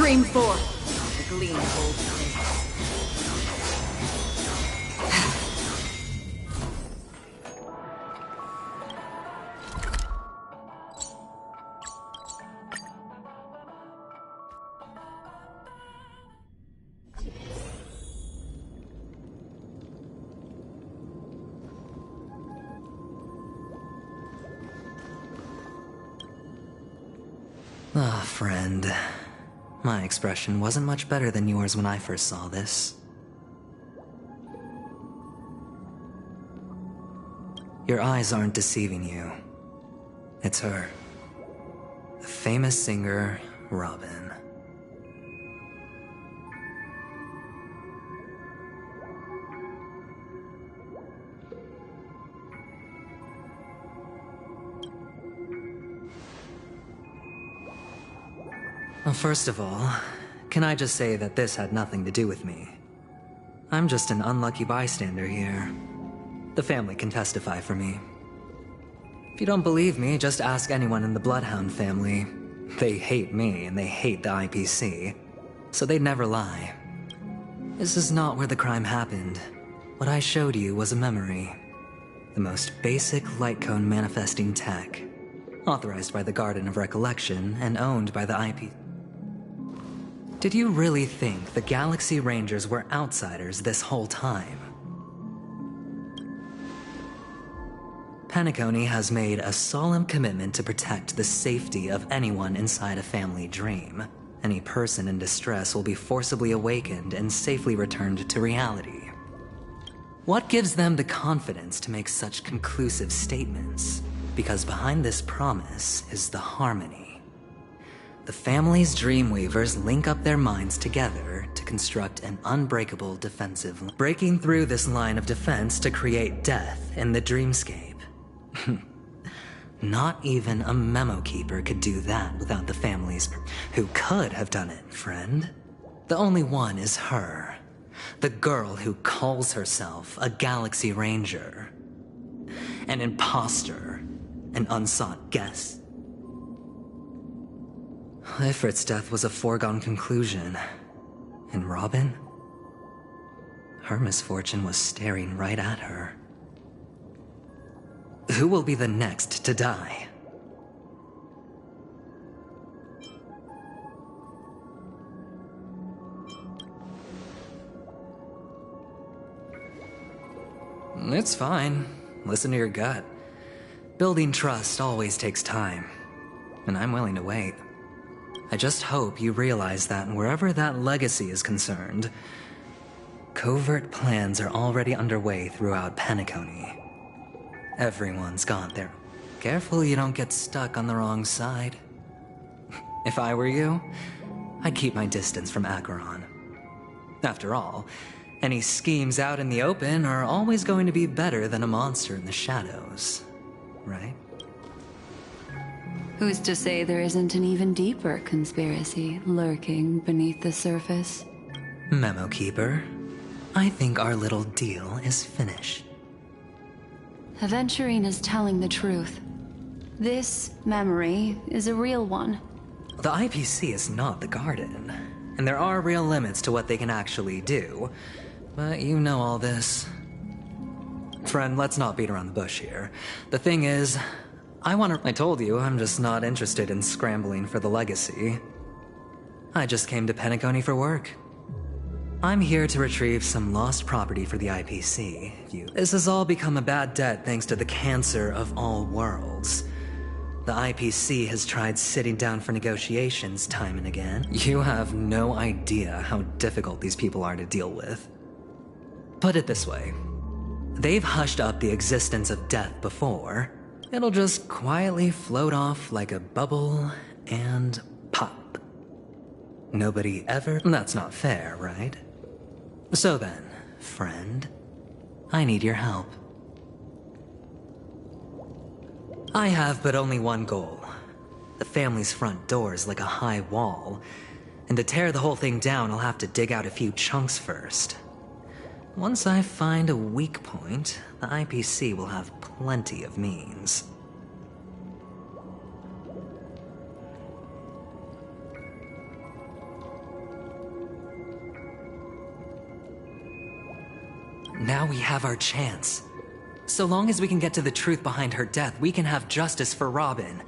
Scream forth, the gleam holds place. Ah, friend. My expression wasn't much better than yours when I first saw this. Your eyes aren't deceiving you. It's her. The famous singer, Robin. Well, first of all, can I just say that this had nothing to do with me? I'm just an unlucky bystander here. The family can testify for me. If you don't believe me, just ask anyone in the Bloodhound family. They hate me and they hate the IPC, so they'd never lie. This is not where the crime happened. What I showed you was a memory. The most basic light cone manifesting tech. Authorized by the Garden of Recollection and owned by the IP. Did you really think the Galaxy Rangers were outsiders this whole time? Penacony has made a solemn commitment to protect the safety of anyone inside a family dream. Any person in distress will be forcibly awakened and safely returned to reality. What gives them the confidence to make such conclusive statements? Because behind this promise is the harmony. The family's Dreamweavers link up their minds together to construct an unbreakable defensive line, breaking through this line of defense to create death in the dreamscape. Not even a memo keeper could do that without the family's who could have done it, friend. The only one is her. The girl who calls herself a Galaxy Ranger. An imposter. An unsought guest. Ifrit's death was a foregone conclusion. And Robin? Her misfortune was staring right at her. Who will be the next to die? It's fine. Listen to your gut. Building trust always takes time, and I'm willing to wait. I just hope you realize that wherever that legacy is concerned, covert plans are already underway throughout Penacony. Everyone's got there. Careful you don't get stuck on the wrong side. If I were you, I'd keep my distance from Acheron. After all, any schemes out in the open are always going to be better than a monster in the shadows, right? Who's to say there isn't an even deeper conspiracy lurking beneath the surface? Memo Keeper, I think our little deal is finished. Aventurine is telling the truth. This memory is a real one. The IPC is not the Garden, and there are real limits to what they can actually do, but you know all this. Friend, let's not beat around the bush here. The thing is, I told you, I'm just not interested in scrambling for the legacy. I just came to Penacony for work. I'm here to retrieve some lost property for the IPC. This has all become a bad debt thanks to the cancer of all worlds. The IPC has tried sitting down for negotiations time and again. You have no idea how difficult these people are to deal with. Put it this way. They've hushed up the existence of death before. It'll just quietly float off like a bubble and pop. Nobody ever... That's not fair, right? So then, friend, I need your help. I have but only one goal. The family's front door is like a high wall, and to tear the whole thing down, I'll have to dig out a few chunks first. Once I find a weak point, the IPC will have plenty of means. Now we have our chance. So long as we can get to the truth behind her death, we can have justice for Robin.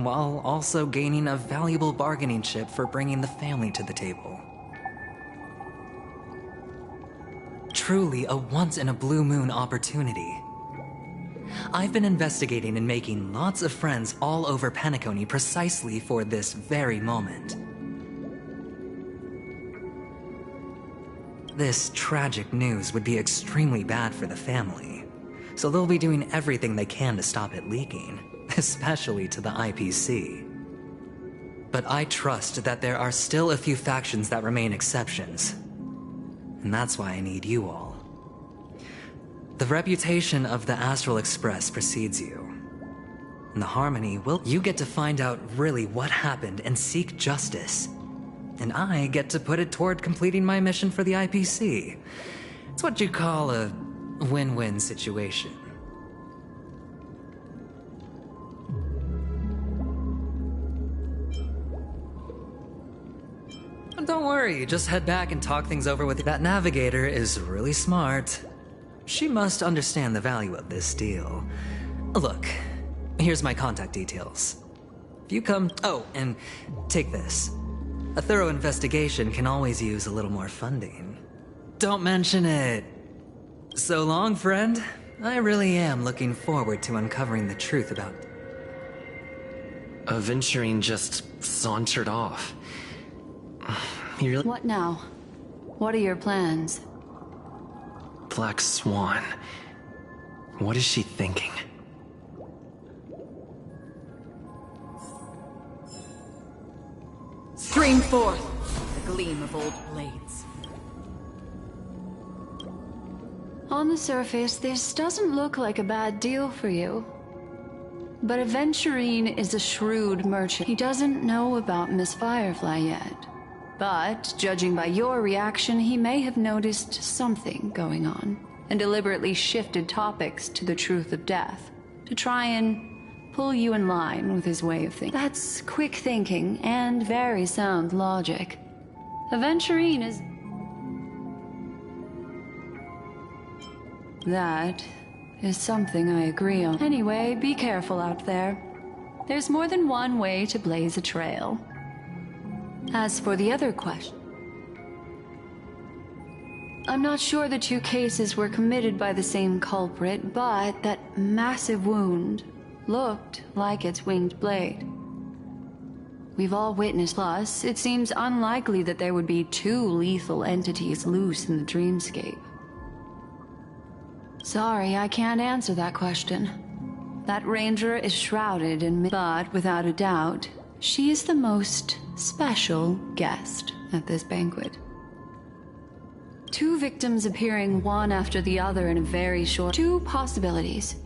While also gaining a valuable bargaining chip for bringing the family to the table. Truly a once-in-a-blue-moon opportunity. I've been investigating and making lots of friends all over Penacony precisely for this very moment. This tragic news would be extremely bad for the family, so they'll be doing everything they can to stop it leaking, especially to the IPC. But I trust that there are still a few factions that remain exceptions, and that's why I need you all. The reputation of the Astral Express precedes you. And the Harmony will... You get to find out really what happened and seek justice. And I get to put it toward completing my mission for the IPC. It's what you call a win-win situation. Don't worry, just head back and talk things over with... That navigator is really smart. She must understand the value of this deal. Look, here's my contact details. If you come... Oh, and take this. A thorough investigation can always use a little more funding. Don't mention it. So long, friend. I really am looking forward to uncovering the truth about... Aventurine just sauntered off. He really... What now? What are your plans? Black Swan. What is she thinking? Stream forth the gleam of old blades. On the surface, this doesn't look like a bad deal for you. But Aventurine is a shrewd merchant. He doesn't know about Miss Firefly yet. But, judging by your reaction, he may have noticed something going on, and deliberately shifted topics to the truth of death, to try and pull you in line with his way of thinking. That's quick thinking, and very sound logic. Aventurine is... That is something I agree on. Anyway, be careful out there. There's more than one way to blaze a trail. As for the other question, I'm not sure the two cases were committed by the same culprit, but that massive wound looked like its winged blade. We've all witnessed. Plus, it seems unlikely that there would be two lethal entities loose in the dreamscape. Sorry, I can't answer that question. That ranger is shrouded in but without a doubt, she is the most special guest at this banquet. Two victims appearing one after the other in a very short... Two possibilities.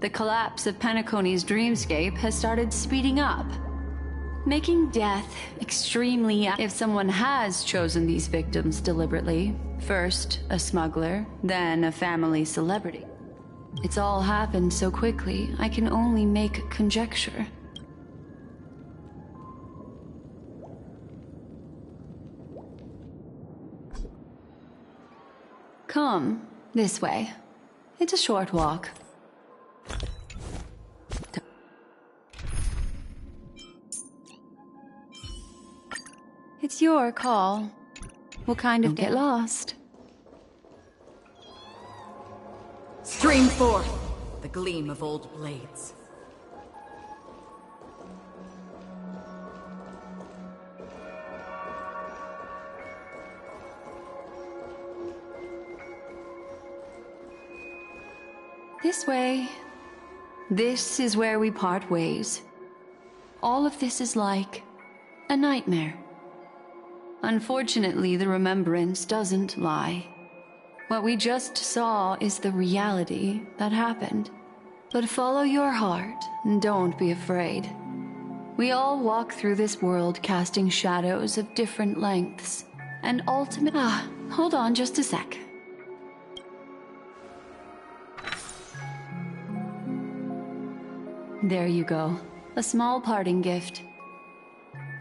The collapse of Penacony's dreamscape has started speeding up, making death extremely... If someone has chosen these victims deliberately, first a smuggler, then a family celebrity. It's all happened so quickly, I can only make conjecture. Come, this way. It's a short walk. It's your call. We'll kind of get lost. Stream forth the gleam of old blades. This way. This is where we part ways. All of this is like a nightmare. Unfortunately, the remembrance doesn't lie. What we just saw is the reality that happened. But follow your heart and don't be afraid. We all walk through this world casting shadows of different lengths. And hold on just a sec. There you go. A small parting gift.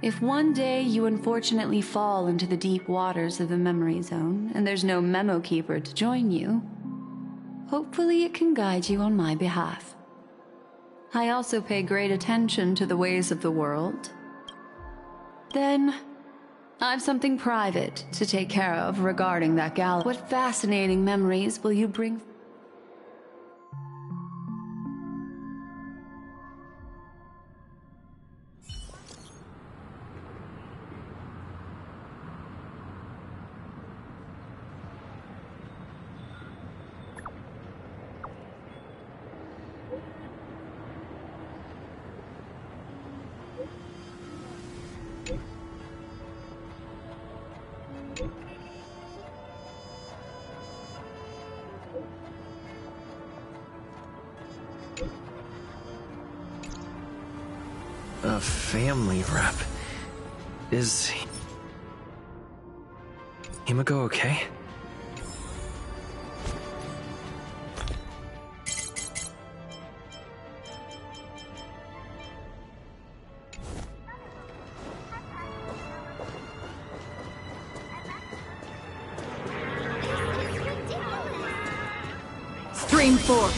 If one day you unfortunately fall into the deep waters of the memory zone and there's no memo keeper to join you, hopefully it can guide you on my behalf. I also pay great attention to the ways of the world. Then, I've something private to take care of regarding that gal. What fascinating memories will you bring? A family rep. Is Himiko okay? Stream 4.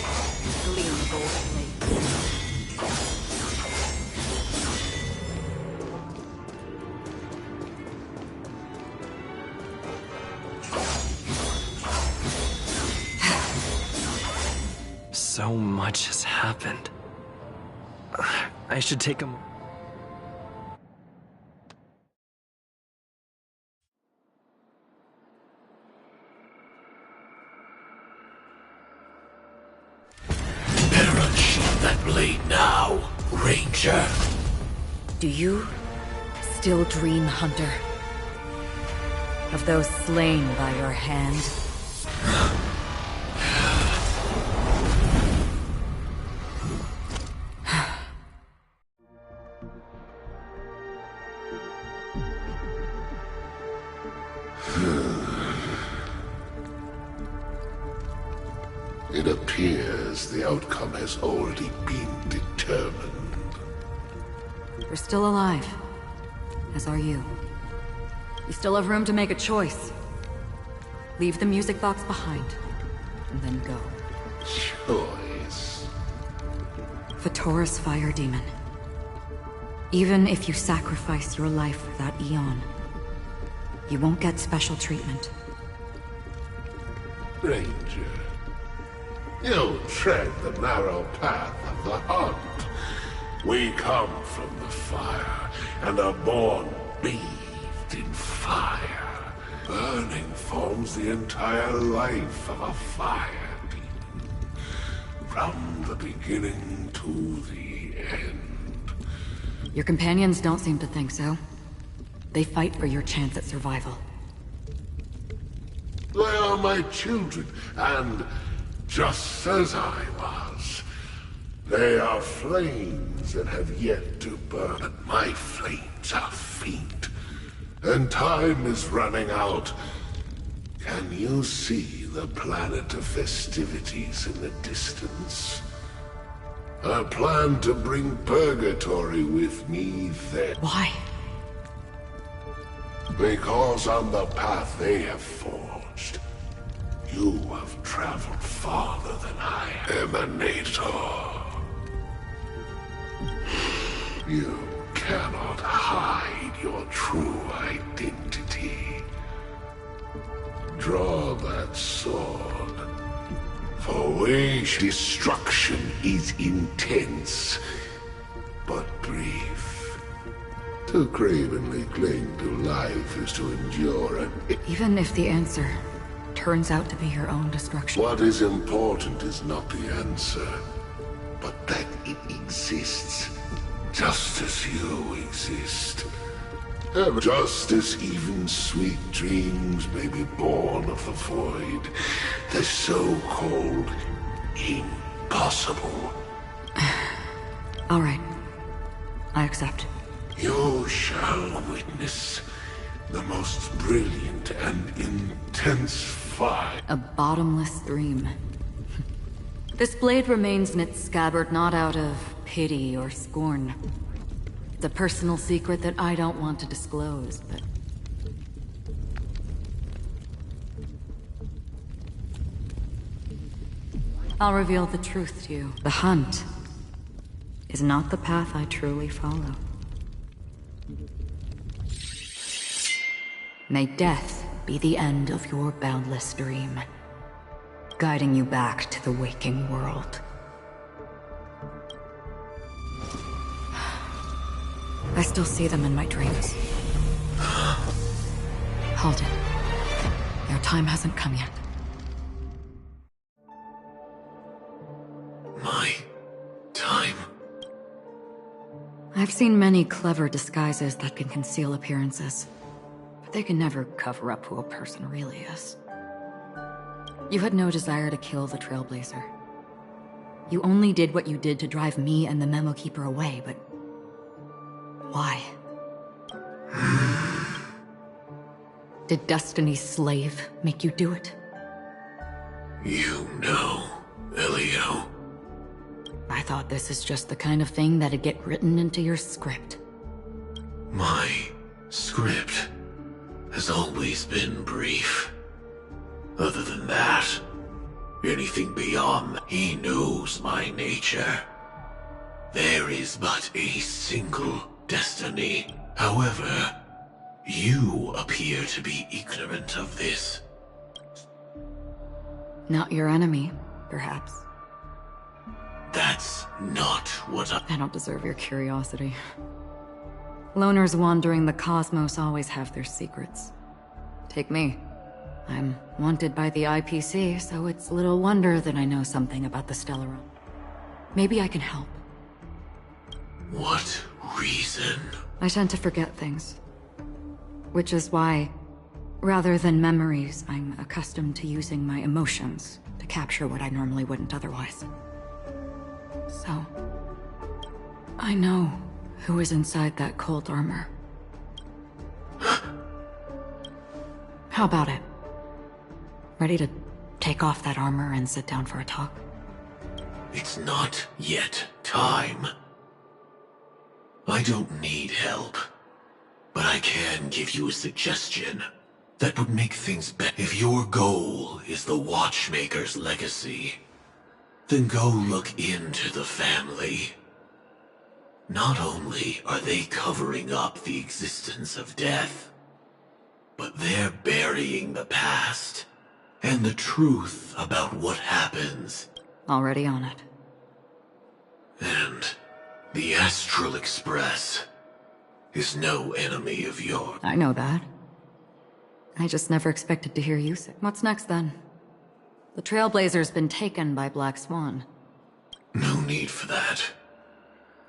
Gleam of old blades. So much has happened. I should take a Better unsheath that blade now, Ranger. Do you still dream, Hunter? Of those slain by your hand? It appears the outcome has already been determined. You're still alive. As are you. You still have room to make a choice. Leave the music box behind, and then go. Choice? Fatora's fire demon. Even if you sacrifice your life for that eon, you won't get special treatment. Ranger, you tread the narrow path of the hunt. We come from the fire, and are born bathed in fire. Burning forms the entire life of a fire demon. From the beginning to the end. Your companions don't seem to think so. They fight for your chance at survival. They are my children, and just as I was, they are flames that have yet to burn. But my flames are faint, and time is running out. Can you see the planet of festivities in the distance? I plan to bring Purgatory with me there. Why? Because on the path they have forged, you have traveled farther than I, Emanator. You cannot hide your true identity. Draw that sword. For wage destruction is intense, but brief. To cravenly cling to life is to endure an... Even if the answer turns out to be your own destruction. What is important is not the answer, but that it exists, just as you exist. Just as even sweet dreams may be born of the void, the so-called impossible. All right. I accept. You shall witness the most brilliant and intense fire. A bottomless stream. This blade remains in its scabbard not out of pity or scorn. It's a personal secret that I don't want to disclose, but... I'll reveal the truth to you. The hunt is not the path I truly follow. May death be the end of your boundless dream, guiding you back to the waking world. I still see them in my dreams. Hold it. Their time hasn't come yet. My time. I've seen many clever disguises that can conceal appearances, but they can never cover up who a person really is. You had no desire to kill the Trailblazer. You only did what you did to drive me and the Memo Keeper away, but... why? Did Destiny's slave make you do it? You know, Elio. I thought this is just the kind of thing that'd get written into your script. My script has always been brief. Other than that, anything beyond that, he knows my nature. There is but a single destiny. However, you appear to be ignorant of this. Not your enemy, perhaps. That's not what I don't deserve your curiosity. Loners wandering the cosmos always have their secrets. Take me. I'm wanted by the IPC, so it's little wonder that I know something about the Stellar Realm. Maybe I can help. What reason? I tend to forget things. Which is why, rather than memories, I'm accustomed to using my emotions to capture what I normally wouldn't otherwise. So, I know who is inside that cold armor. How about it? Ready to take off that armor and sit down for a talk? It's not yet time. I don't need help, but I can give you a suggestion that would make things better. If your goal is the Watchmaker's legacy, then go look into the family. Not only are they covering up the existence of death, but they're burying the past and the truth about what happens. Already on it. And the Astral Express is no enemy of yours. I know that. I just never expected to hear you say. What's next then? The Trailblazer's been taken by Black Swan. No need for that.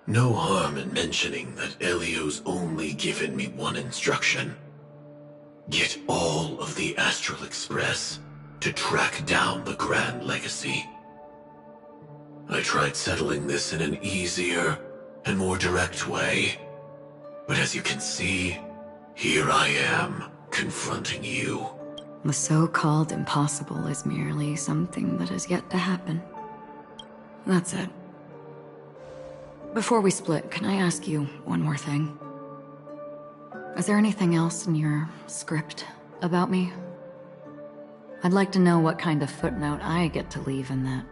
No harm in mentioning that Elio's only given me one instruction. Get all of the Astral Express to track down the Grand Legacy. I tried settling this in an easier and more direct way, but as you can see, here I am, confronting you. The so-called impossible is merely something that has yet to happen. That's it. Before we split, can I ask you one more thing? Is there anything else in your script about me? I'd like to know what kind of footnote I get to leave in that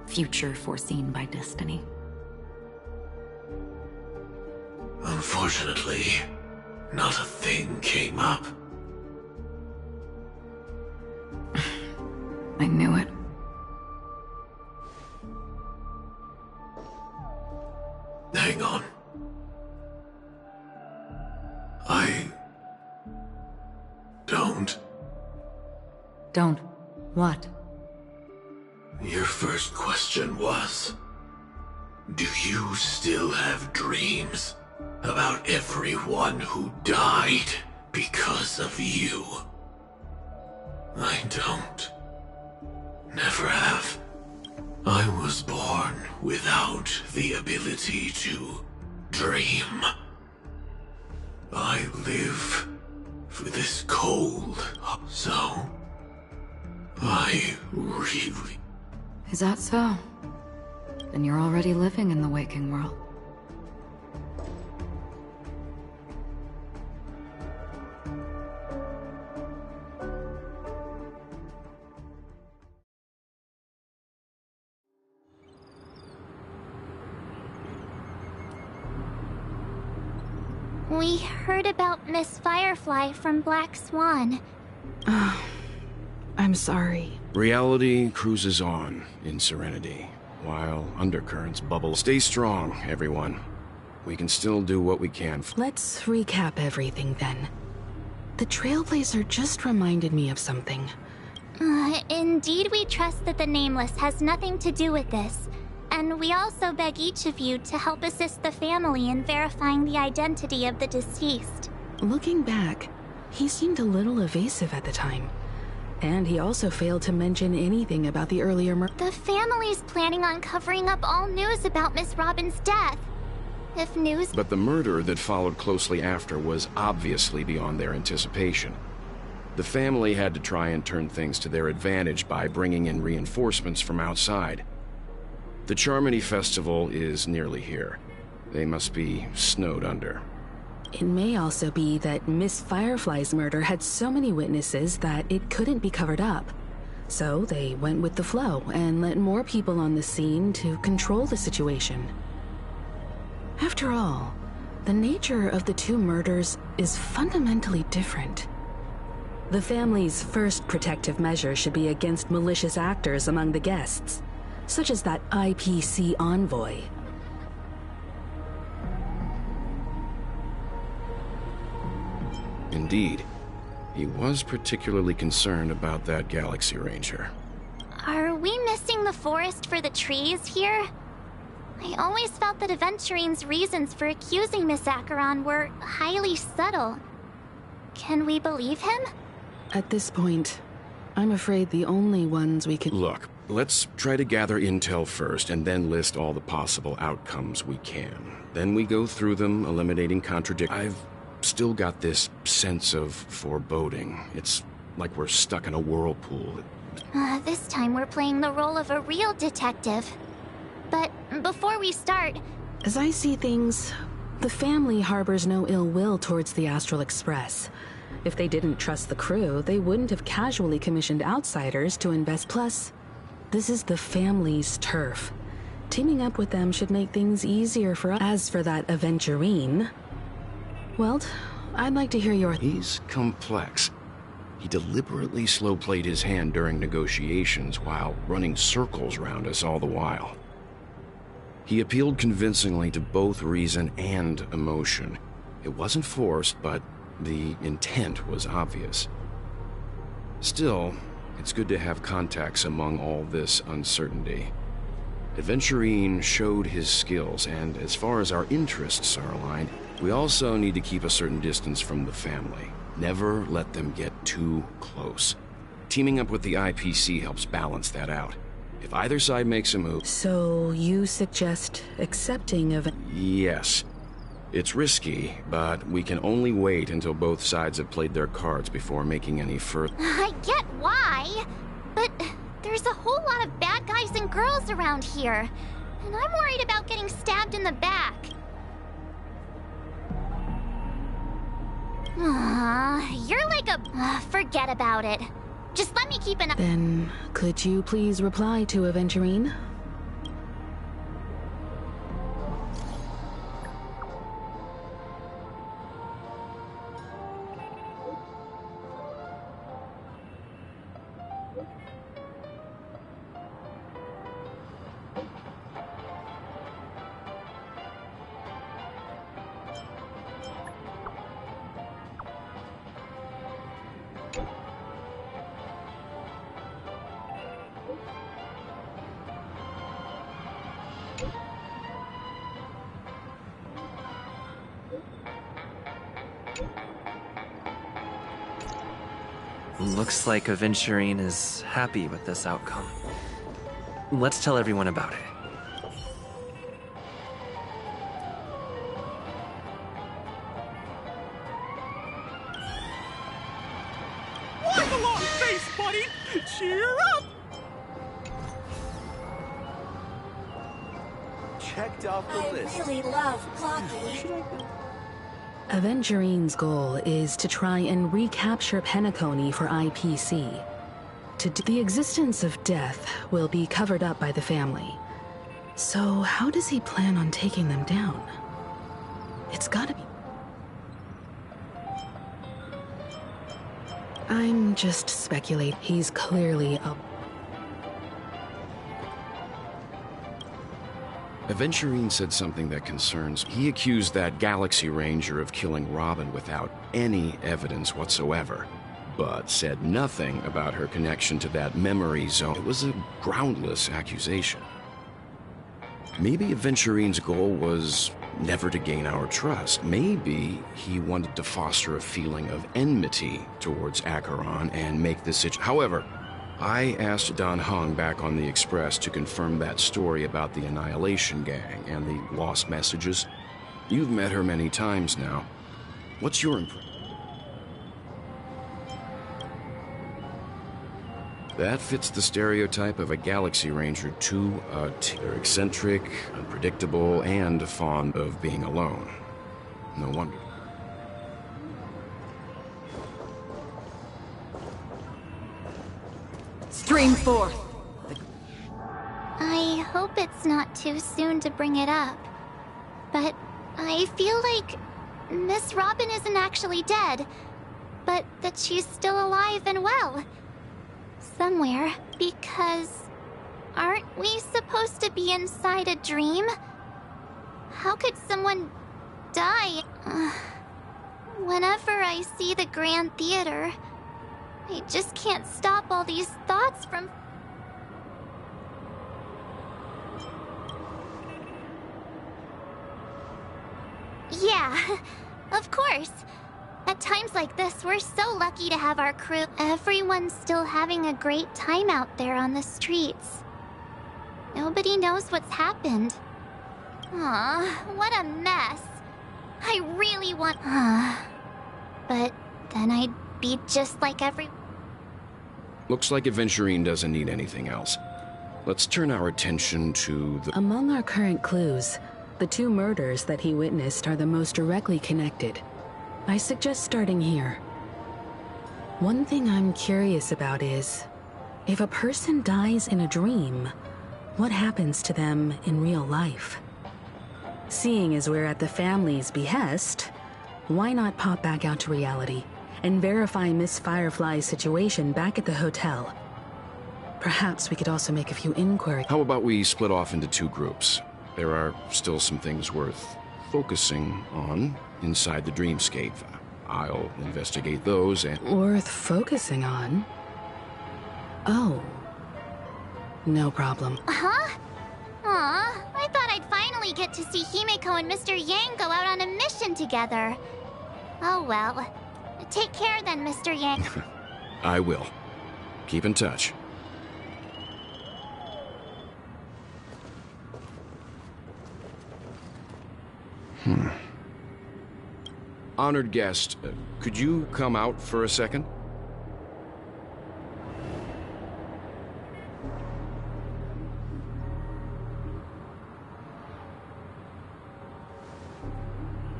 future foreseen by destiny. Unfortunately, not a thing came up. I knew it. Hang on. I don't. Don't. What? Your first question was, do you still have dreams about everyone who died because of you? I don't. Never have. I was born without the ability to dream. I live for this cold, so I really... Is that so? Then you're already living in the waking world. We heard about Miss Firefly from Black Swan. I'm sorry. Reality cruises on in serenity, while undercurrents bubble. Stay strong, everyone. We can still do what we can. Let's recap everything then. The Trailblazer just reminded me of something. Indeed, we trust that the Nameless has nothing to do with this. And we also beg each of you to help assist the family in verifying the identity of the deceased. Looking back, he seemed a little evasive at the time. And he also failed to mention anything about the earlier murder. The family's planning on covering up all news about Miss Robin's death. If news... But the murder that followed closely after was obviously beyond their anticipation. The family had to try and turn things to their advantage by bringing in reinforcements from outside. The Charmony Festival is nearly here. They must be snowed under. It may also be that Miss Firefly's murder had so many witnesses that it couldn't be covered up. So they went with the flow and let more people on the scene to control the situation. After all, the nature of the two murders is fundamentally different. The family's first protective measure should be against malicious actors among the guests, such as that IPC envoy. Indeed. He was particularly concerned about that Galaxy Ranger. Are we missing the forest for the trees here? I always felt that Aventurine's reasons for accusing Miss Acheron were highly subtle. Can we believe him? At this point, I'm afraid the only ones we can... Look, let's try to gather intel first and then list all the possible outcomes we can. Then we go through them, eliminating contradictions. I've still got this sense of foreboding. It's like we're stuck in a whirlpool. This time we're playing the role of a real detective. But before we start... As I see things, the family harbors no ill will towards the Astral Express. If they didn't trust the crew, they wouldn't have casually commissioned outsiders to invest. Plus, this is the family's turf. Teaming up with them should make things easier for us. As for that Aventurine... Well, I'd like to hear your... He's complex. He deliberately slow-played his hand during negotiations while running circles around us all the while. He appealed convincingly to both reason and emotion. It wasn't forced, but the intent was obvious. Still, it's good to have contacts among all this uncertainty. Aventurine showed his skills, and as far as our interests are aligned, we also need to keep a certain distance from the family. Never let them get too close. Teaming up with the IPC helps balance that out. If either side makes a move... So, you suggest accepting of... Yes. It's risky, but we can only wait until both sides have played their cards before making any further... I get why, but there's a whole lot of bad guys and girls around here, and I'm worried about getting stabbed in the back. You're like a... forget about it. Just let me keep an eye... Then, could you please reply to Aventurine? Looks like Aventurine is happy with this outcome. Let's tell everyone about it. Wipe a long face, buddy! Cheer up! Checked off the list. I really love Clocky. Aventurine's goal is to try and recapture Penacony for IPC. The existence of death will be covered up by the family. So how does he plan on taking them down? It's gotta be... don't just speculate. He's clearly a... Aventurine said something that concerns. He accused that Galaxy Ranger of killing Robin without any evidence whatsoever, but said nothing about her connection to that memory zone. It was a groundless accusation. Maybe Aventurine's goal was never to gain our trust. Maybe he wanted to foster a feeling of enmity towards Acheron and make this situation. However, I asked Dan Heng back on the Express to confirm that story about the Annihilation Gang and the lost messages. You've met her many times now. What's your impression? That fits the stereotype of a Galaxy Ranger to a T. They're eccentric, unpredictable, and fond of being alone. No wonder. Stream forth! I hope it's not too soon to bring it up, but I feel like Miss Robin isn't actually dead, but that she's still alive and well. Somewhere, because aren't we supposed to be inside a dream? How could someone die? Whenever I see the Grand Theater, I just can't stop all these thoughts from... Yeah, of course. At times like this, we're so lucky to have our crew. Everyone's still having a great time out there on the streets. Nobody knows what's happened. Aw, what a mess. I really want... But then I'd be just like every... Looks like Aventurine doesn't need anything else. Let's turn our attention to the... Among our current clues, the two murders that he witnessed are the most directly connected. I suggest starting here. One thing I'm curious about is, if a person dies in a dream, what happens to them in real life? Seeing as we're at the family's behest, why not pop back out to reality and verify Miss Firefly's situation back at the hotel? Perhaps we could also make a few inquiries. How about we split off into two groups? There are still some things worth focusing on inside the dreamscape. I'll investigate those and... Worth focusing on? Oh. No problem. Huh? Aw, I thought I'd finally get to see Himeko and Mr. Yang go out on a mission together. Oh well. Take care then, Mr. Yang. I will. Keep in touch. Honored guest, could you come out for a second?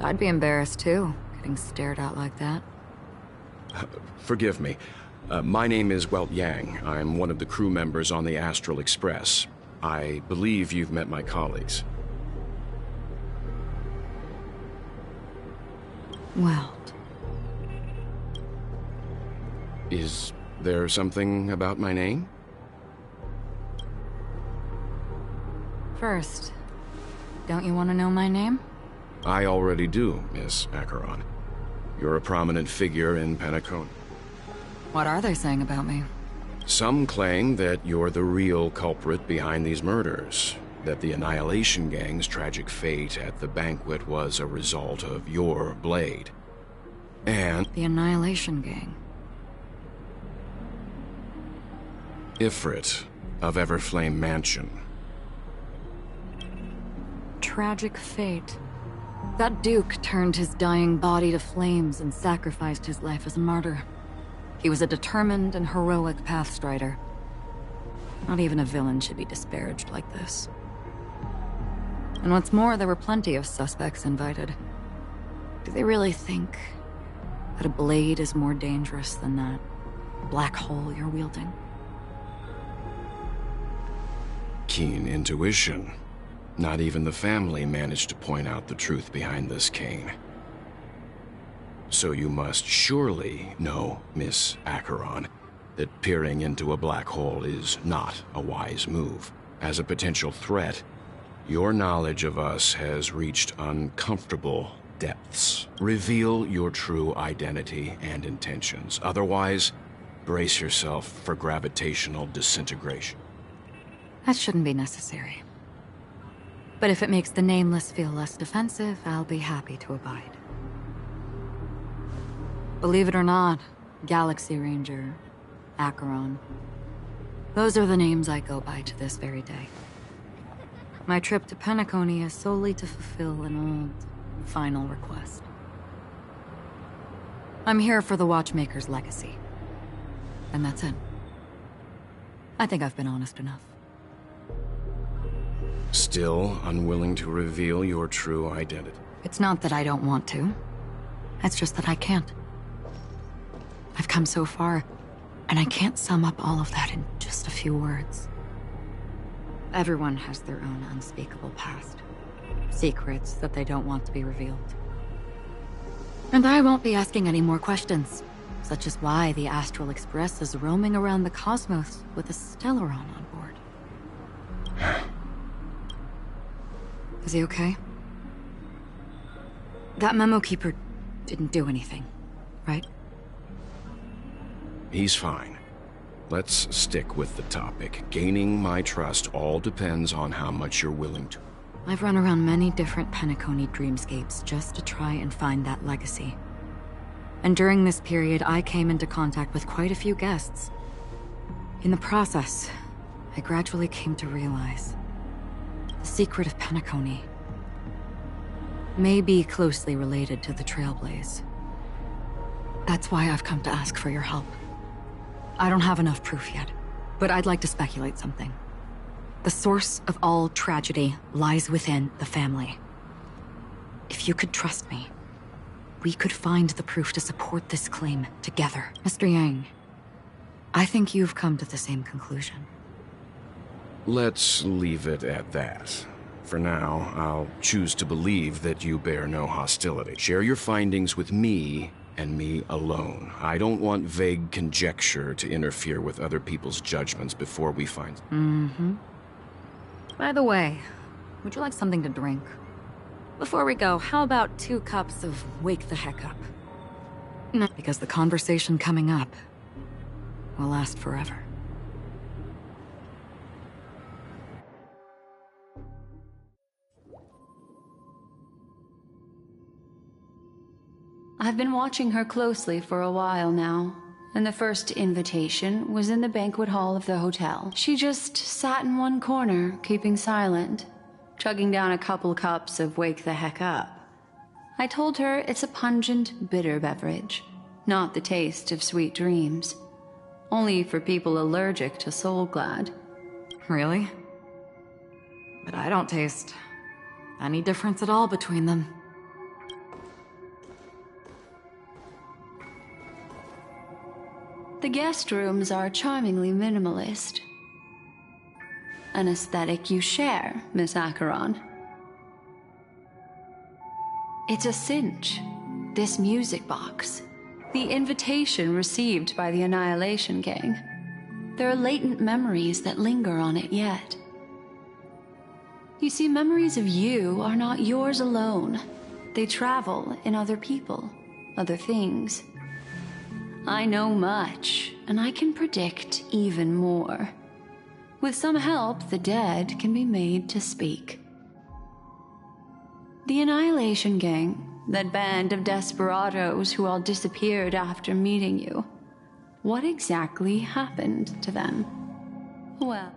I'd be embarrassed too, getting stared at like that. Forgive me. My name is, well, Yang. I'm one of the crew members on the Astral Express. I believe you've met my colleagues. Well. Is there something about my name? First, don't you want to know my name? I already do, Miss Acheron. You're a prominent figure in Penacony. What are they saying about me? Some claim that you're the real culprit behind these murders, that the Annihilation Gang's tragic fate at the banquet was a result of your blade. And... The Annihilation Gang? Ifrit of Everflame Mansion. Tragic fate. That Duke turned his dying body to flames and sacrificed his life as a martyr. He was a determined and heroic pathstrider. Not even a villain should be disparaged like this. And what's more, there were plenty of suspects invited. Do they really think that a blade is more dangerous than that black hole you're wielding? Keen intuition. Not even the family managed to point out the truth behind this cane. So you must surely know, Miss Acheron, that peering into a black hole is not a wise move. As a potential threat, your knowledge of us has reached uncomfortable depths. Reveal your true identity and intentions. Otherwise, brace yourself for gravitational disintegration. That shouldn't be necessary. But if it makes the Nameless feel less defensive, I'll be happy to abide. Believe it or not, Galaxy Ranger, Acheron. Those are the names I go by to this very day. My trip to Penacony is solely to fulfill an old, final request. I'm here for the Watchmaker's legacy. And that's it. I think I've been honest enough. Still unwilling to reveal your true identity? It's not that I don't want to. It's just that I can't. I've come so far, and I can't sum up all of that in just a few words. Everyone has their own unspeakable past. Secrets that they don't want to be revealed. And I won't be asking any more questions, such as why the Astral Express is roaming around the cosmos with a Stellaron on board. Is he okay? That memo keeper didn't do anything, right? He's fine. Let's stick with the topic. Gaining my trust all depends on how much you're willing to. I've run around many different Penacony dreamscapes just to try and find that legacy. And during this period, I came into contact with quite a few guests. In the process, I gradually came to realize the secret of Penacony may be closely related to the Trailblaze. That's why I've come to ask for your help. I don't have enough proof yet, but I'd like to speculate something. The source of all tragedy lies within the family. If you could trust me, we could find the proof to support this claim together. Mr. Yang, I think you've come to the same conclusion. Let's leave it at that. For now, I'll choose to believe that you bear no hostility. Share your findings with me and me alone. I don't want vague conjecture to interfere with other people's judgments before we find... By the way, would you like something to drink? Before we go, how about 2 cups of Wake the Heck Up? No, because the conversation coming up will last forever. I've been watching her closely for a while now, and the first invitation was in the banquet hall of the hotel. She just sat in one corner, keeping silent, chugging down a couple cups of Wake the Heck Up. I told her it's a pungent, bitter beverage, not the taste of sweet dreams. Only for people allergic to Soulglad. Really? But I don't taste any difference at all between them. The guest rooms are charmingly minimalist. An aesthetic you share, Miss Acheron. It's a cinch, this music box. The invitation received by the Annihilation Gang. There are latent memories that linger on it yet. You see, memories of you are not yours alone. They travel in other people, other things. I know much, and I can predict even more. With some help, the dead can be made to speak. The Annihilation Gang, that band of desperados who all disappeared after meeting you. What exactly happened to them? Well...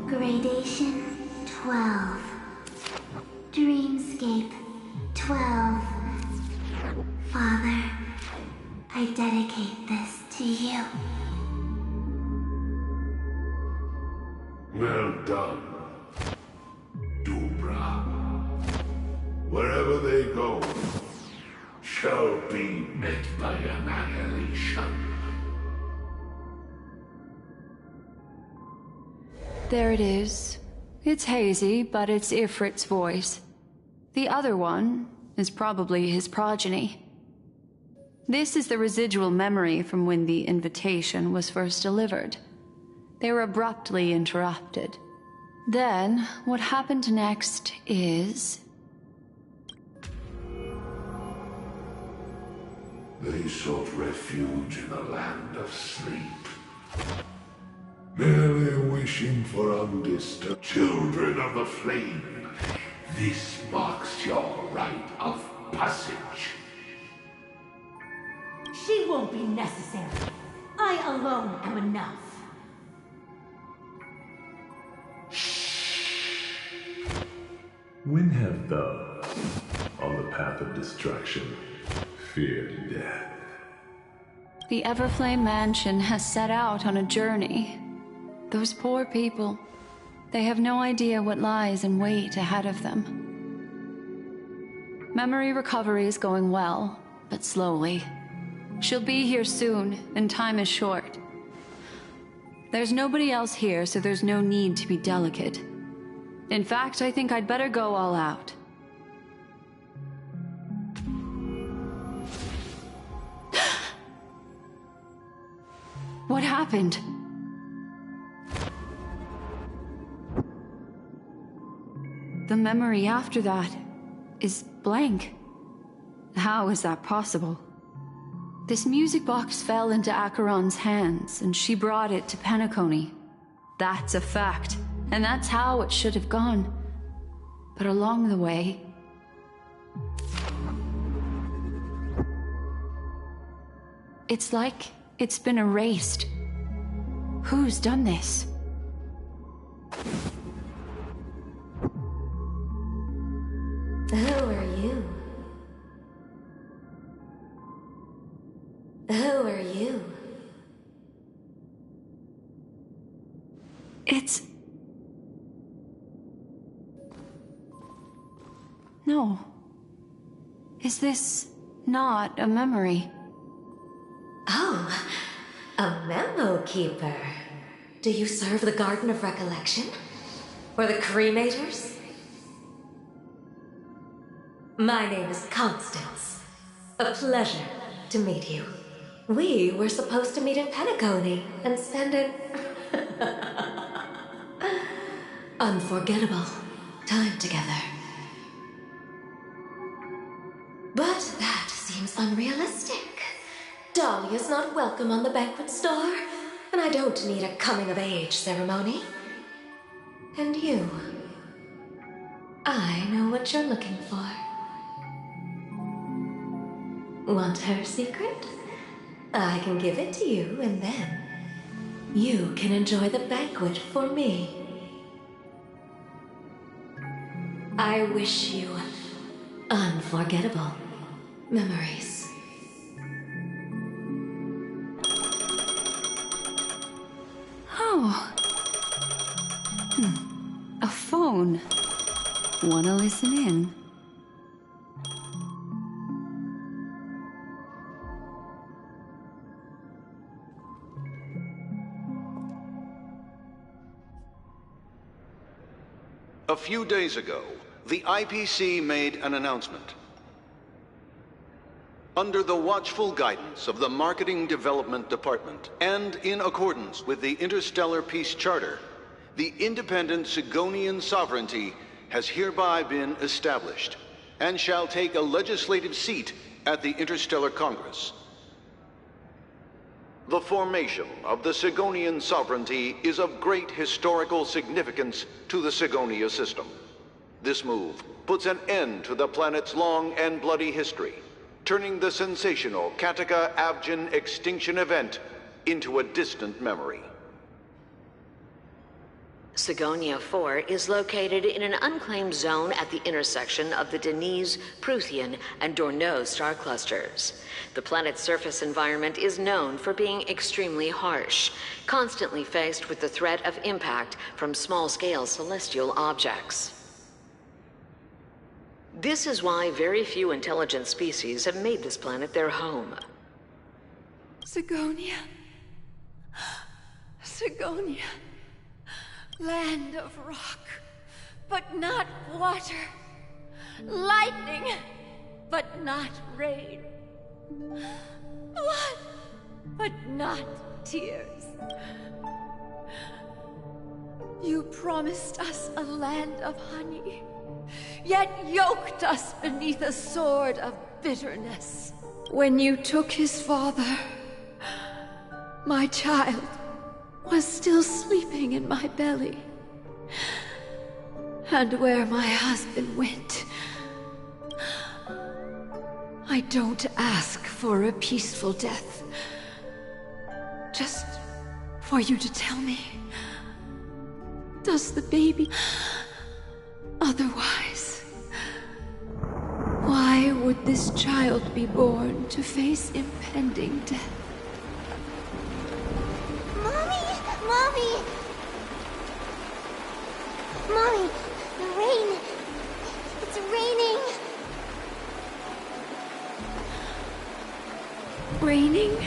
Gradation 12. Dreamscape 12. Father, I dedicate this to you. Well done, Dubra. Wherever they go, shall be met by annihilation. There it is. It's hazy, but it's Ifrit's voice. The other one is probably his progeny. This is the residual memory from when the invitation was first delivered. They were abruptly interrupted. Then, what happened next is... They sought refuge in a land of sleep, merely wishing for undisturbed children of the flame. This marks your rite of passage. She won't be necessary. I alone am enough. When have thou, on the path of destruction, feared death? The Everflame Mansion has set out on a journey. Those poor people, they have no idea what lies in wait ahead of them. Memory recovery is going well, but slowly. She'll be here soon, and time is short. There's nobody else here, so there's no need to be delicate. In fact, I think I'd better go all out. What happened? The memory after that is blank. How is that possible? This music box fell into Acheron's hands, and she brought it to Penacony. That's a fact, and that's how it should have gone. But along the way... it's like it's been erased. Who's done this? Who are you? Who are you? It's... No. Is this not a memory? Oh, a memo keeper. Do you serve the Garden of Recollection? Or the Cremators? My name is Constance. A pleasure to meet you. We were supposed to meet in Penacony and spend an unforgettable time together. But that seems unrealistic. Dahlia's not welcome on the banquet store, and I don't need a coming-of-age ceremony. And you, I know what you're looking for. Want her secret? I can give it to you, and then you can enjoy the banquet for me. I wish you unforgettable memories. Oh. A phone. Wanna listen in? A few days ago, the IPC made an announcement. Under the watchful guidance of the Marketing Development Department, and in accordance with the Interstellar Peace Charter, the independent Sigonian sovereignty has hereby been established, and shall take a legislative seat at the Interstellar Congress. The formation of the Sigonian sovereignty is of great historical significance to the Sigonia system. This move puts an end to the planet's long and bloody history, turning the sensational Kataka-Abjin extinction event into a distant memory. Sigonia 4 is located in an unclaimed zone at the intersection of the Denise, Prothean, and Dorneau star clusters. The planet's surface environment is known for being extremely harsh, constantly faced with the threat of impact from small-scale celestial objects. This is why very few intelligent species have made this planet their home. Sigonia. Sigonia. Land of rock, but not water. lightning, but not rain. Blood, but not tears. You promised us a land of honey, yet yoked us beneath a sword of bitterness. When you took his father, my child was still sleeping in my belly. And where my husband went, I don't ask for a peaceful death. Just for you to tell me, does the baby otherwise? Why would this child be born to face impending death? Mommy! Mommy! Mommy, the rain! It's raining! Raining?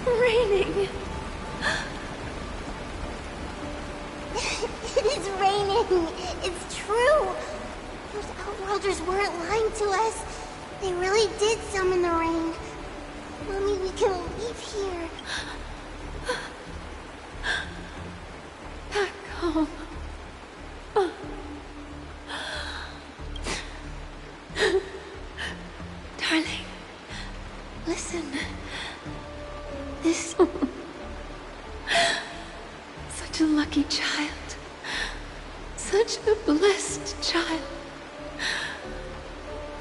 Raining! It is raining! It's true! Those Outworlders weren't lying to us. They really did summon the rain. Mommy, we can leave here. Back home. Darling, listen. This... Such a lucky child. Such a blessed child.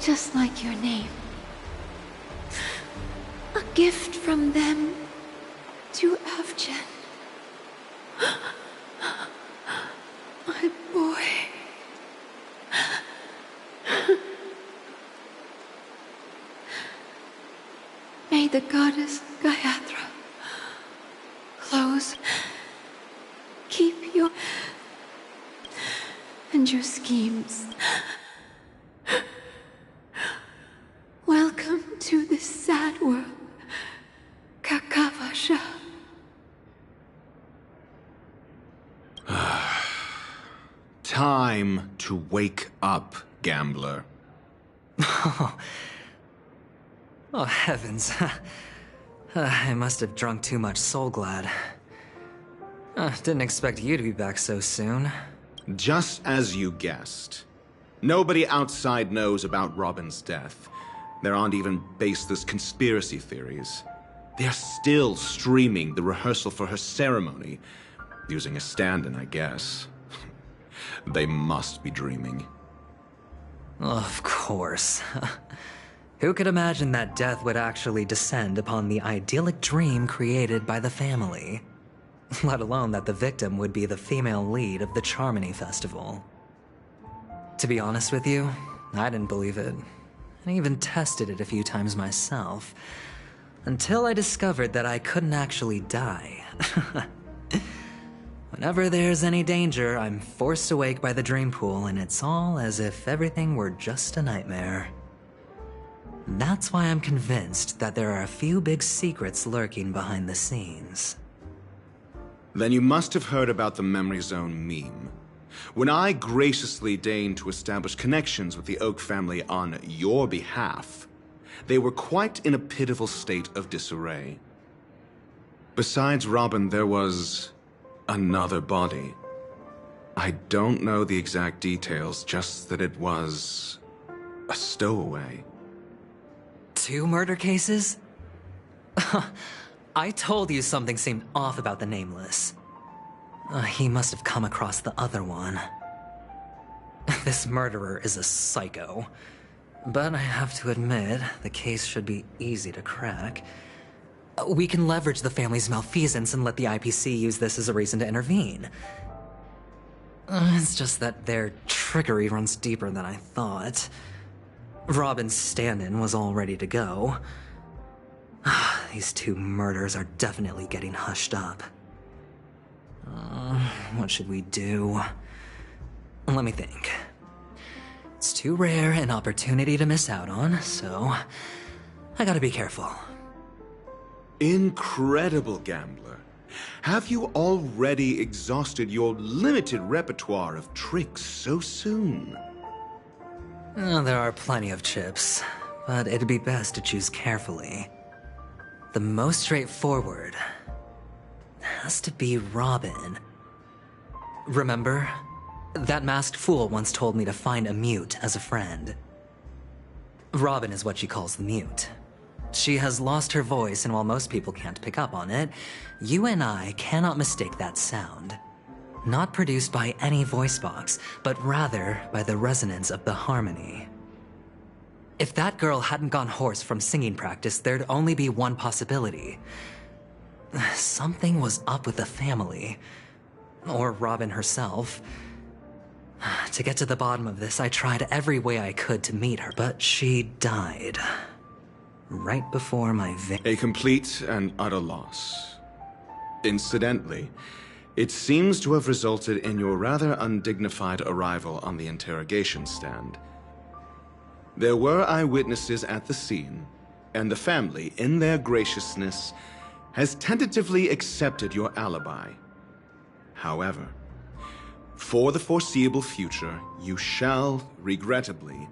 Just like your name. A gift from them to Avgen. My boy. May the goddess Gayatri close, keep you and your schemes. Welcome to this sad world, Kakavasha. Time to wake up, gambler. Oh, heavens. I must have drunk too much Soul Glad. Didn't expect you to be back so soon. Just as you guessed. Nobody outside knows about Robin's death. There aren't even baseless conspiracy theories. They're still streaming the rehearsal for her ceremony, using a stand-in, I guess. They must be dreaming. Of course. Who could imagine that death would actually descend upon the idyllic dream created by the family? Let alone that the victim would be the female lead of the Charmony Festival. To be honest with you, I didn't believe it. I even tested it a few times myself, until I discovered that I couldn't actually die. Whenever there's any danger, I'm forced awake by the dream pool, and it's all as if everything were just a nightmare. That's why I'm convinced that there are a few big secrets lurking behind the scenes. Then you must have heard about the Memory Zone meme. When I graciously deigned to establish connections with the Oak family on your behalf, they were quite in a pitiful state of disarray. Besides Robin, there was another body. I don't know the exact details, just that it was a stowaway. 2 murder cases? I told you something seemed off about the Nameless. He must have come across the other one. This murderer is a psycho. But I have to admit, the case should be easy to crack. We can leverage the family's malfeasance and let the IPC use this as a reason to intervene. It's just that their trickery runs deeper than I thought. Robin's stand-in was all ready to go. These 2 murders are definitely getting hushed up. What should we do? Let me think. It's too rare an opportunity to miss out on, so I gotta be careful. Incredible, gambler. Have you already exhausted your limited repertoire of tricks so soon? There are plenty of chips, but it'd be best to choose carefully. The most straightforward has to be Robin. Remember? That masked fool once told me to find a mute as a friend. Robin is what she calls the mute. She has lost her voice, and while most people can't pick up on it, you and I cannot mistake that sound. Not produced by any voice box, but rather by the resonance of the harmony. If that girl hadn't gone hoarse from singing practice, there'd only be one possibility. Something was up with the family. Or Robin herself. To get to the bottom of this, I tried every way I could to meet her, but she died. Right before my A complete and utter loss. Incidentally, it seems to have resulted in your rather undignified arrival on the interrogation stand. There were eyewitnesses at the scene, and the family, in their graciousness, has tentatively accepted your alibi. However, for the foreseeable future, you shall, regrettably,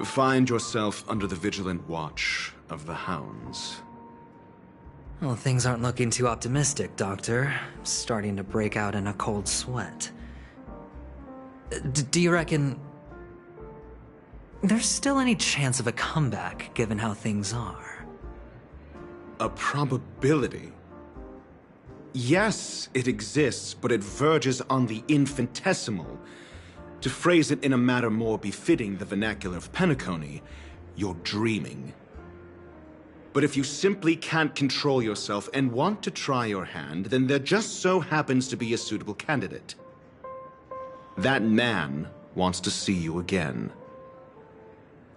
find yourself under the vigilant watch of the hounds. Well, things aren't looking too optimistic, Doctor. I'm starting to break out in a cold sweat. Do you reckon there's still any chance of a comeback, given how things are? A probability? Yes, it exists, but it verges on the infinitesimal. To phrase it in a manner more befitting the vernacular of Penacony, you're dreaming. But if you simply can't control yourself and want to try your hand, then there just so happens to be a suitable candidate. That man wants to see you again.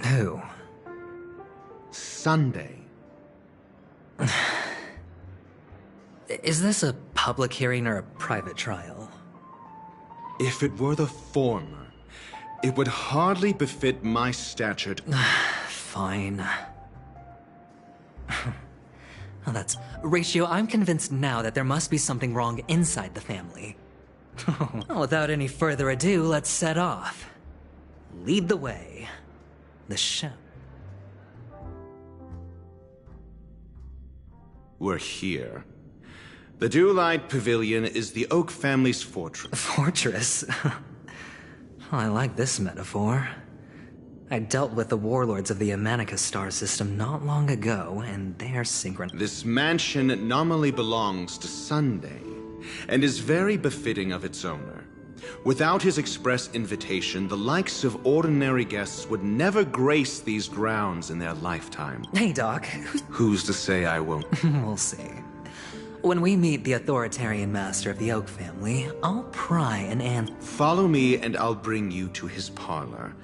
Who? Sunday. Is this a public hearing or a private trial? If it were the former, it would hardly befit my stature. Fine. Well, that's... Ratio, I'm convinced now that there must be something wrong inside the family. Without any further ado, let's set off. Lead the way. The show. We're here. The Dewlight Pavilion is the Oak family's fortress. Fortress? I like this metaphor. I dealt with the warlords of the Amanica star system not long ago, and they're synchronized. This mansion nominally belongs to Sunday, and is very befitting of its owner. Without his express invitation, the likes of ordinary guests would never grace these grounds in their lifetime. Hey, Doc. Who's to say I won't? We'll see. When we meet the authoritarian master of the Oak family, I'll pry an answer. Follow me and I'll bring you to his parlor.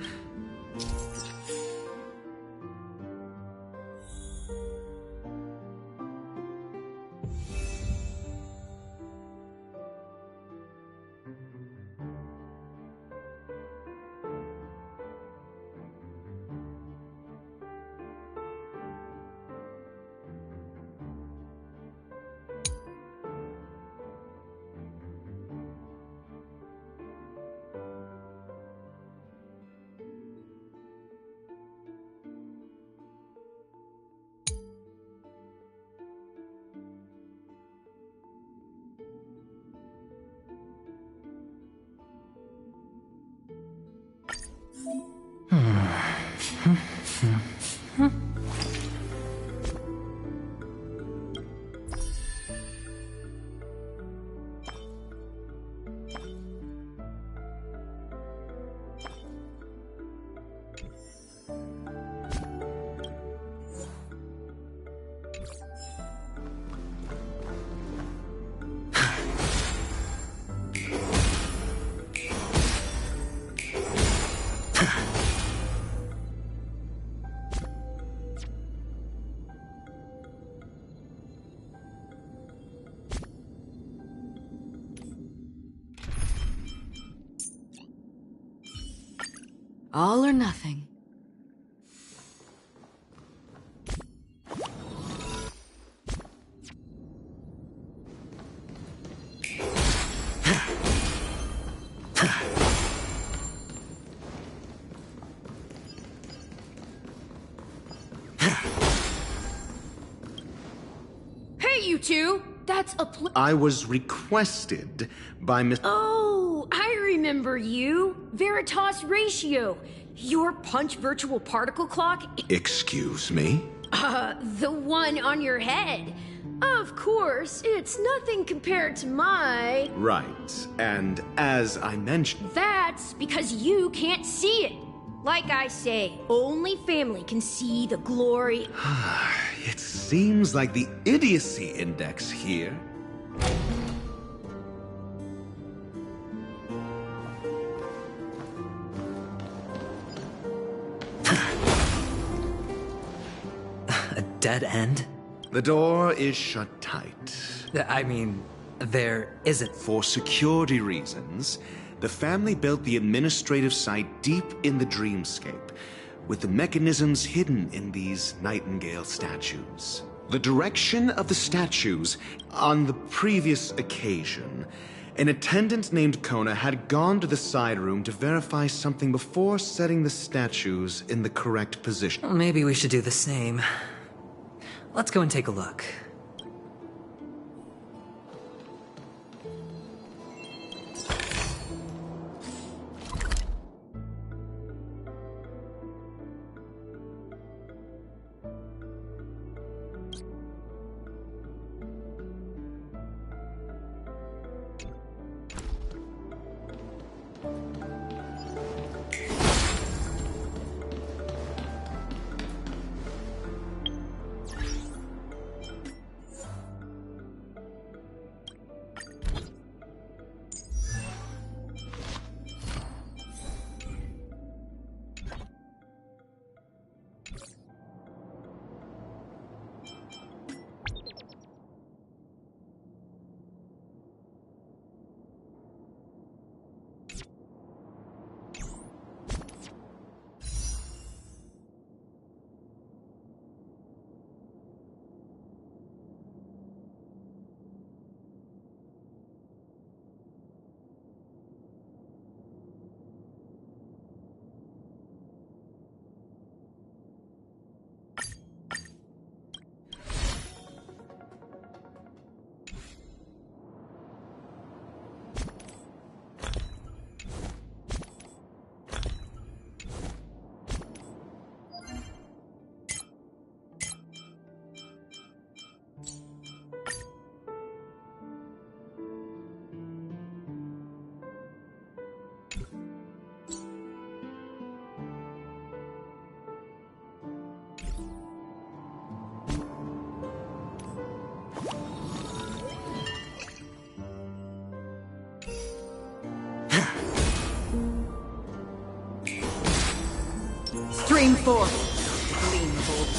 All or nothing. Hey, you two! That's a I was requested by Miss... Oh, I remember you. Veritas Ratio. Your punch virtual particle clock. Excuse me? The one on your head. Of course, it's nothing compared to my... Right, and as I mentioned... That's because you can't see it. Like I say, only family can see the glory. It seems like the idiocy index here... A dead end? The door is shut tight. I mean, there isn't. For security reasons, the family built the administrative site deep in the dreamscape, with the mechanisms hidden in these Nightingale statues. The direction of the statues on the previous occasion, an attendant named Kona had gone to the side room to verify something before setting the statues in the correct position. Well, maybe we should do the same. Let's go and take a look. Stream forth. Gleam bolt.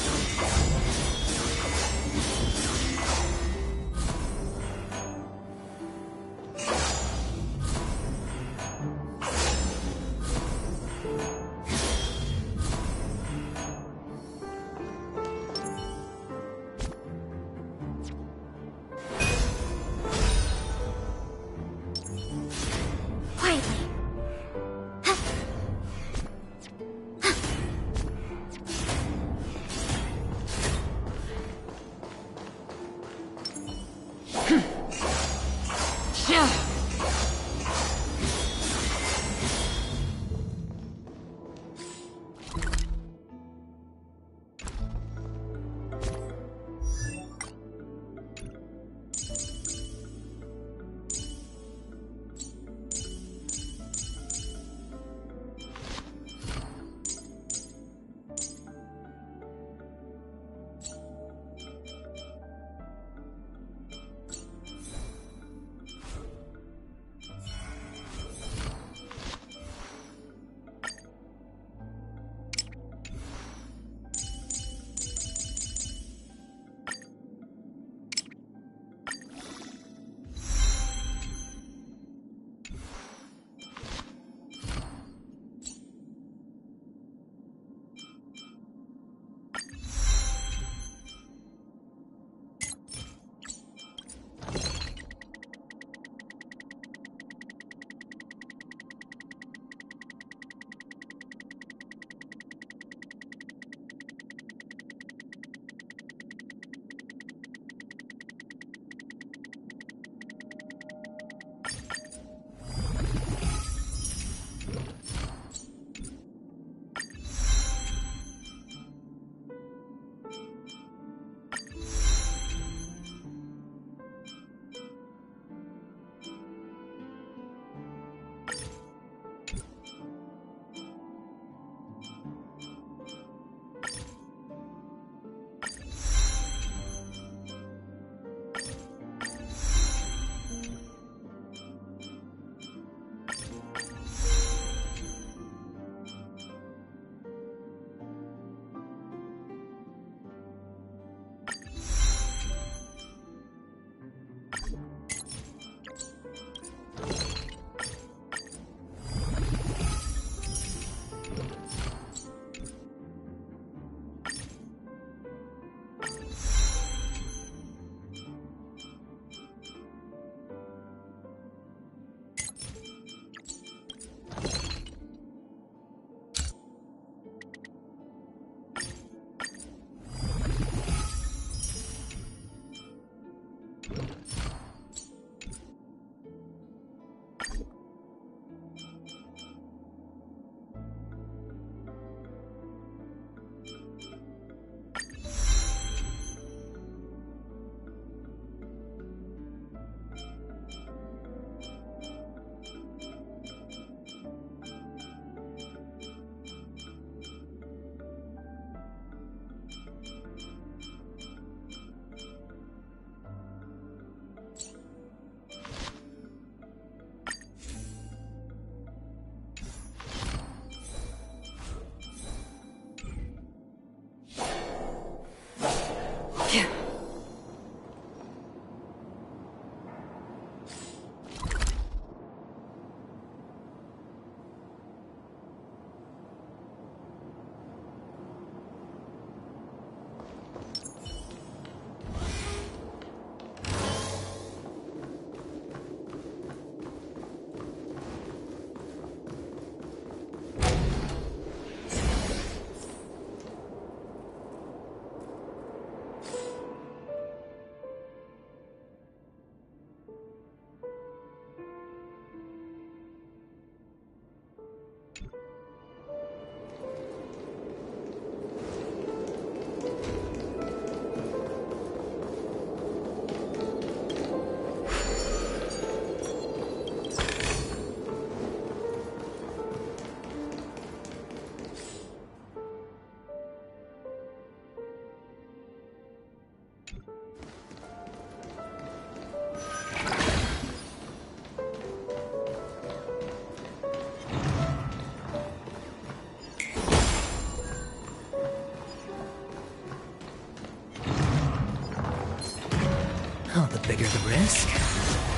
risk, the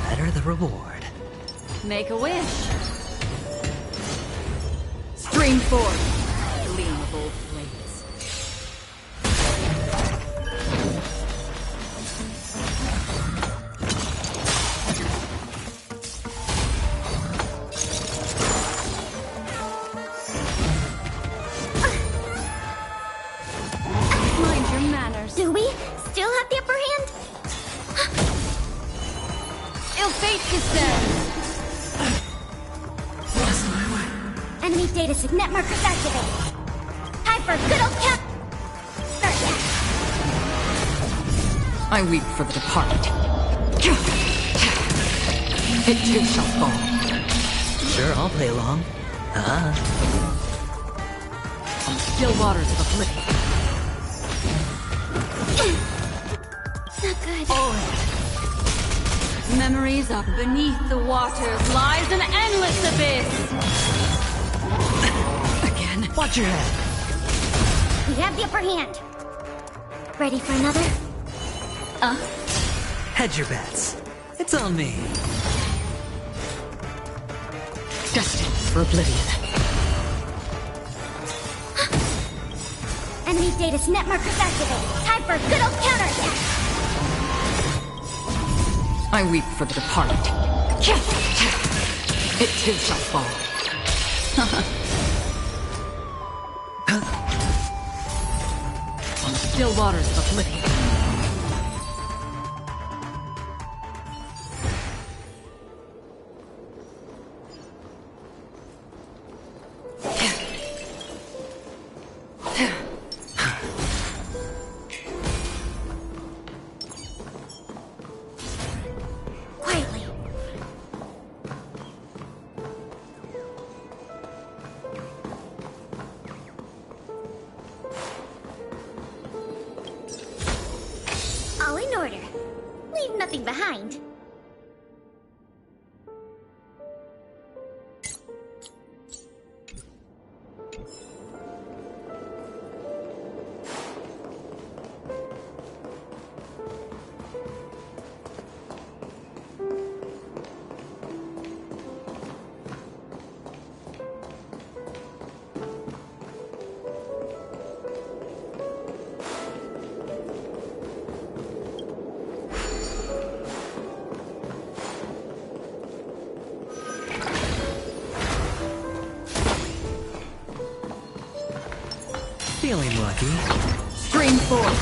better the reward. Make a wish. Stream forth, gleam of old flames. Mind your manners. Do we still have the upper hand? Ill fate descends. Enemy data signet markers activated. Time for good old cap. I weep for the departed. It too shall fall. Sure, I'll play along. On still waters of oblivion. Not good. Memories of beneath the waters lies an endless abyss. Again, watch your head. We have the upper hand. Ready for another? Hedge your bets. It's on me. Destined for oblivion. Enemy data net markers activated. Time for a good old counterattack. I weep for the departed. It too shall fall. On still waters of oblivion. Quietly. All in order. Leave nothing behind. Feeling lucky. Stream forth.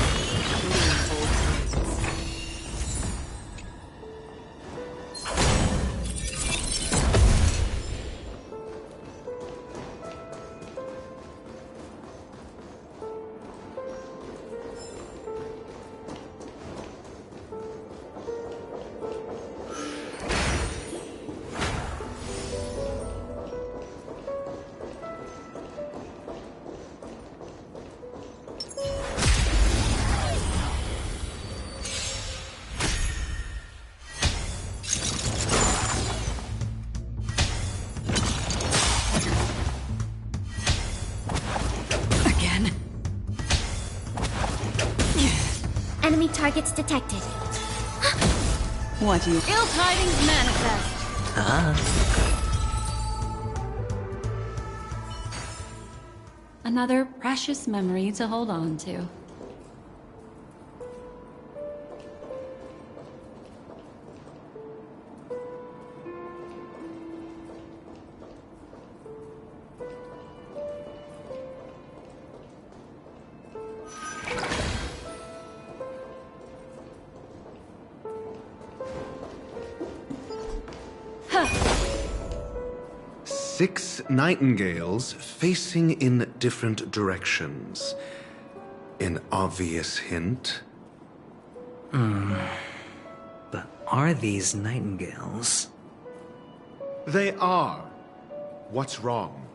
Enemy targets detected. What do you... Ill tidings manifest. Another precious memory to hold on to. Six nightingales facing in different directions. An obvious hint. But are these nightingales? They are. What's wrong?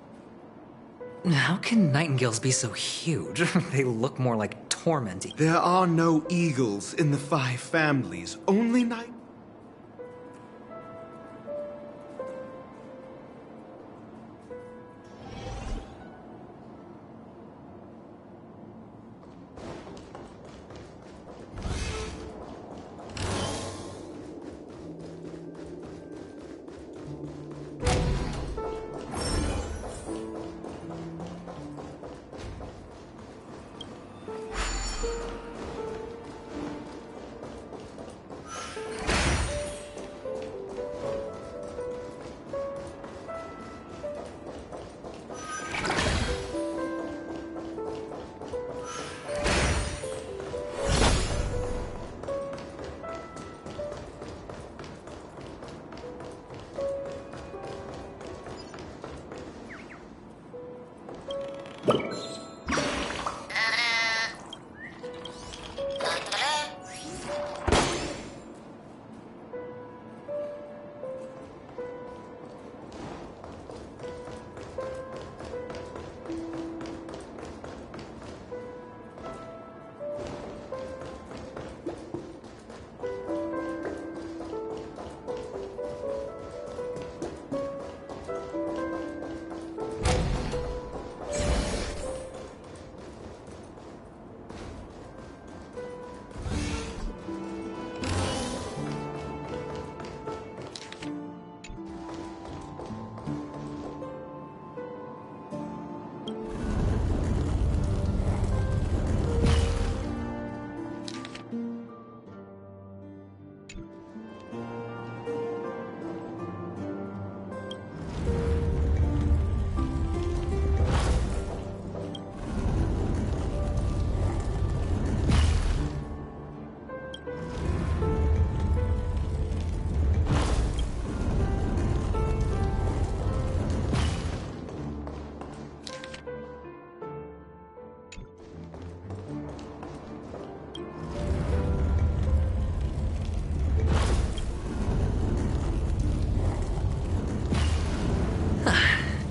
How can nightingales be so huge? They look more like tormenting. There are no eagles in the 5 families, only night.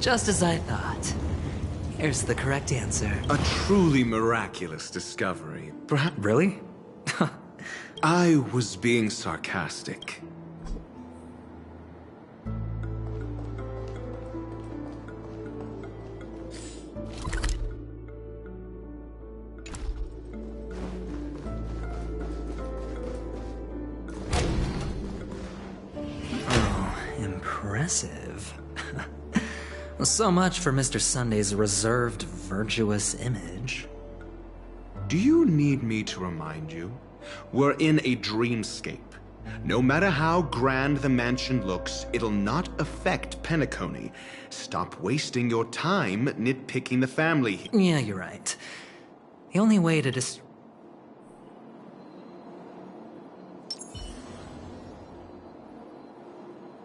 Just as I thought. Here's the correct answer. A truly miraculous discovery. Perhaps... Really? I was being sarcastic. Oh, impressive. So much for Mr. Sunday's reserved, virtuous image. Do you need me to remind you? We're in a dreamscape. No matter how grand the mansion looks, it'll not affect Penacony. Stop wasting your time nitpicking the family. Yeah, you're right. The only way to